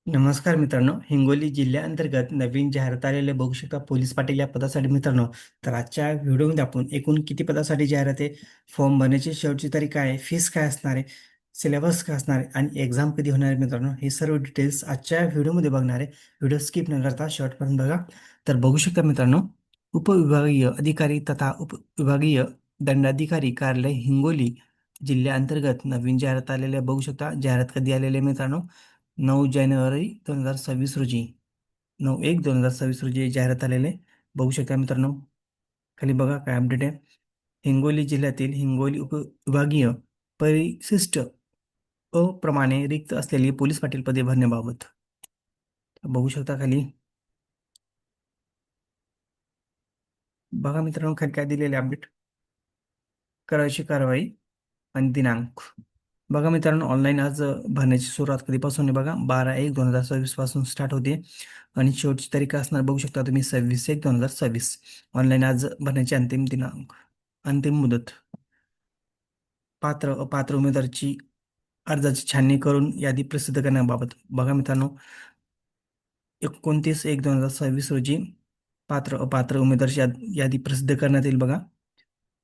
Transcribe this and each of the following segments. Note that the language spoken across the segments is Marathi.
नमस्कार मित्रांनो, हिंगोली जिल्ह्याअंतर्गत नवीन जाहिरात आलेले बघू शकता पोलीस पाटील या पदासाठी मित्रांनो. तर आजच्या व्हिडिओमध्ये आपण एकूण किती पदासाठी जाहिरात आहे, फॉर्म भरण्याची शेवटची तारीख काय आहे, फीस काय असणार आहे, सिलेबस काय असणार आहे आणि एक्झाम कधी होणार आहे मित्रांनो, हे सर्व डिटेल्स आजच्या व्हिडिओमध्ये बघणार आहे. व्हिडिओ स्किप न करता शेवटपर्यंत बघा. तर बघू शकता मित्रांनो, उपविभागीय अधिकारी तथा उपविभागीय दंडाधिकारी कार्यालय हिंगोली जिल्ह्याअंतर्गत नवीन जाहिरात आलेले बघू शकता. जाहिरात कधी आलेले मित्रांनो? 9 जानेवारी 2026 रोजी, 9/1/2026 रोजी जाहिरात आलेले बघू शकता मित्रांनो. खाली बघा काय अपडेट आहे. हिंगोली जिल्ह्यातील हिंगोली उपविभागीय परिशिष्ट अ प्रमाणे रिक्त असलेली पोलीस पाटील पदे भरण्याबाबत बघू शकता खाली. बघा मित्रांनो, खाली काय दिलेले अपडेट, करायची कारवाई आणि दिनांक. बघा मित्रांनो, ऑनलाईन आज भरण्याची सुरुवात कधीपासून आहे बघा, 12/1/2026 पासून स्टार्ट होते आणि शेवटची तारीख असणार बघू शकता तुम्ही 26/1/2026. ऑनलाईन आज भरण्याची अंतिम दिनांक, अंतिम मुदत. पात्र अपात्र उमेदवाराची अर्जाची छाननी करून यादी प्रसिद्ध करण्याबाबत बघा मित्रांनो, 29/1/2026 रोजी पात्र अपात्र उमेदवाराची यादी प्रसिद्ध करण्यात येईल बघा.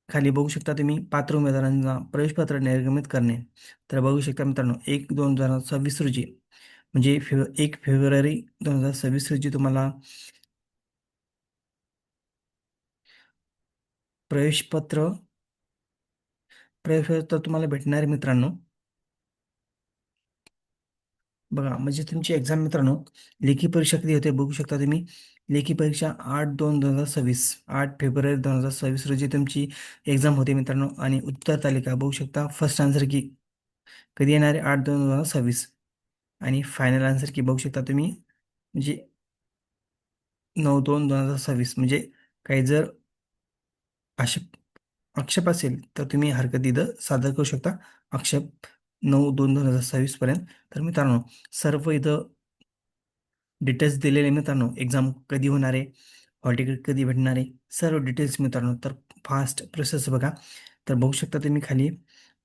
खाली बघू शकता तुम्ही, पात्र उमेदवारांना प्रवेशपत्र निर्गमित करणे. तर बघू शकता मित्रांनो, 1/2/2026 रोजी म्हणजे 1 फेब्रुवारी 2026 रोजी तुम्हाला प्रवेशपत्र प्रवेशपत्र तुम्हाला भेटणार आहे मित्रांनो. बघा म्हणजे तुमची एक्झाम मित्रांनो, लेखी परीक्षा कधी होते बघू शकता तुम्ही. लेखी परीक्षा 8/2/2026, 8 फेब्रुवारी 2026 रोजी तुमची एक्झाम होते मित्रांनो. आणि उत्तर तालिका बघू शकता, फर्स्ट आन्सर की कधी येणार आहे, 8/2/2026. आणि फायनल आन्सर की बघू शकता तुम्ही, म्हणजे 9/2/2026. म्हणजे काही जर आक्षेप आक्षेप असेल तर तुम्ही हरकत इथं सादर करू शकता. आक्षेप 9/2/2026 पर्यंत. तर मित्रांनो, सर्व इथं डिटेल्स दिलेले मित्रांनो, एक्झाम कधी होणार आहे, हॉल तिकीट कधी भेटणार आहे, सर्व डिटेल्स मित्रांनो. तर फास्ट प्रोसेस बघा. तर बघू शकता तुम्ही खाली,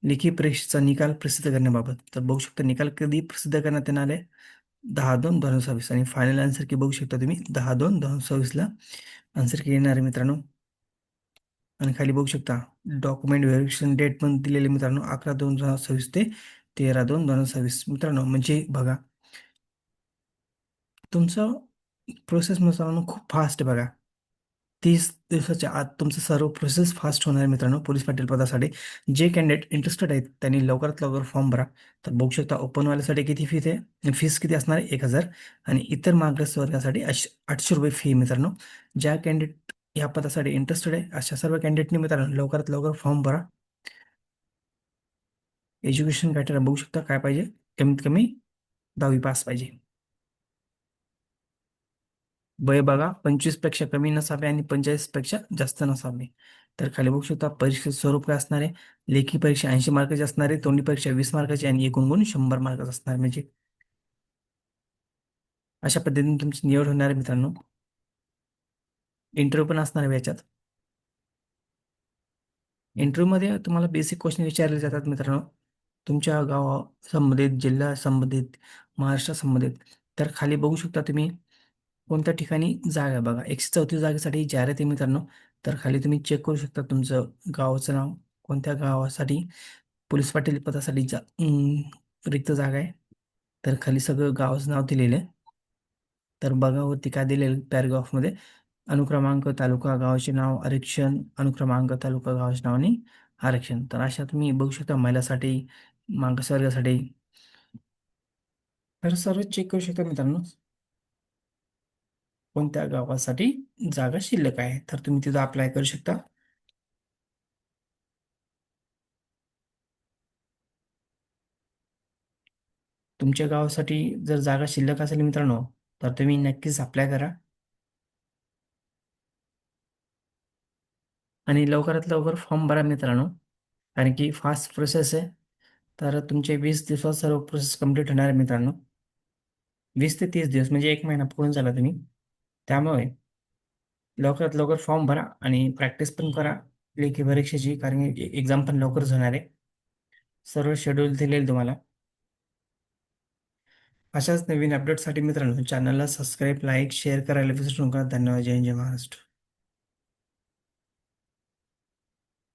लेखी परीक्षेचा निकाल प्रसिद्ध करण्याबाबत. तर बघू शकता निकाल कधी प्रसिद्ध करण्यात येणार आहे, 10/2/2026. आणि फायनल आन्सर की बघू शकता तुम्ही 10/2/2026ला आन्सर की येणार आहे मित्रांनो. आणि खाली बघू शकता डॉक्युमेंट व्हेरिफिकेशन डेट पण दिलेली मित्रांनो, 11/2/2026 ते 13/2/2026 मित्रांनो. म्हणजे बघा, तुमचं प्रोसेस मित्रांनो खूप फास्ट आहे बघा. 30 दिवसाच्या आत तुमचं सर्व प्रोसेस फास्ट होणार आहे मित्रांनो. पोलीस पाटील पदासाठी जे कॅन्डिडेट इंटरेस्टेड आहेत त्यांनी लवकरात लवकर फॉर्म भरा. तर बघू शकता, ओपनवाल्यासाठी किती फीस आहे, फीस किती असणार आहे, 1,000. आणि इतर मागासवर्गासाठी 800 रुपये फी मित्रांनो. ज्या कॅन्डिडेट या पदासाठी इंटरेस्टेड आहे अशा सर्व कॅन्डिडेटनी मित्रांनो लवकरात लवकर फॉर्म भरा. एज्युकेशन क्रायटेरिया बघू शकता काय पाहिजे, कमीत कमी 10वी पास पाहिजे. वय बघा, 25 पेक्षा कमी नसावे आणि 45 पेक्षा जास्त नसावे. तर खाली बघू शकता परीक्षेचे स्वरूप काय असणार आहे. लेखी परीक्षा 80 मार्काची असणार आहे, तोंडी परीक्षा 20 मार्काची आणि एकूण गुण 100 मार्काचा असणार आहे. म्हणजे अशा पद्धतीने तुमची निवड होणार आहे मित्रांनो. इंटरव्ह्यू पण असणार आहे याच्यात. इंटरव्ह्यूमध्ये तुम्हाला बेसिक क्वेश्चन विचारले जातात मित्रांनो. तुमच्या गावा संबंधित, जिल्हा संबंधित, महाराष्ट्र संबंधित. तर खाली बघू शकता तुम्ही कोणत्या ठिकाणी जागा आहे बघा, 134 जागेसाठी जाहिरात आहे मित्रांनो. तर खाली तुम्ही चेक करू शकता तुमचं गावाचं नाव, कोणत्या गावासाठी पोलीस पाटील पदासाठी रिक्त जागा आहे. तर खाली सगळं गावाचं नाव दिलेलं आहे. तर बघा वरती काय दिलेलं पॅरेग्राफमध्ये, अनुक्रमांक, तालुका, गावाचे नाव, आरक्षण, अनुक्रमांक, तालुका, गावाचे नाव आणि आरक्षण. तर अशा तुम्ही बघू शकता महिलासाठी, मागासवर्गासाठी. तर सर्व चेक करू शकता मित्रांनो, कोणत्या गावासाठी जागा शिल्लक आहे. तर तुम्ही तिथं अप्लाय करू शकता. तुमच्या गावासाठी जर जागा शिल्लक असेल मित्रांनो, तर तुम्ही नक्कीच अप्लाय करा. आणि लवकरात लवकर फॉर्म भरा मित्रांनो, कारण की फास्ट प्रोसेस आहे. तर तुमचे 20 दिवसात सर्व प्रोसेस कंप्लीट होणार आहे मित्रांनो. 20 ते 30 दिवस म्हणजे 1 महिना पूर्ण झाला तुम्ही. त्यामुळे लवकरात लवकर फॉर्म भरा आणि प्रॅक्टिस पण करा लेखी परीक्षेची, कारण की एक्झाम पण लवकरच होणार आहे. सर्व शेड्यूल दिलेलं तुम्हाला. अशाच नवीन अपडेटसाठी मित्रांनो चॅनलला सबस्क्राईब, लाईक, शेअर करायला विसरू नका. धन्यवाद. जय हिंद, जय महाराष्ट्र.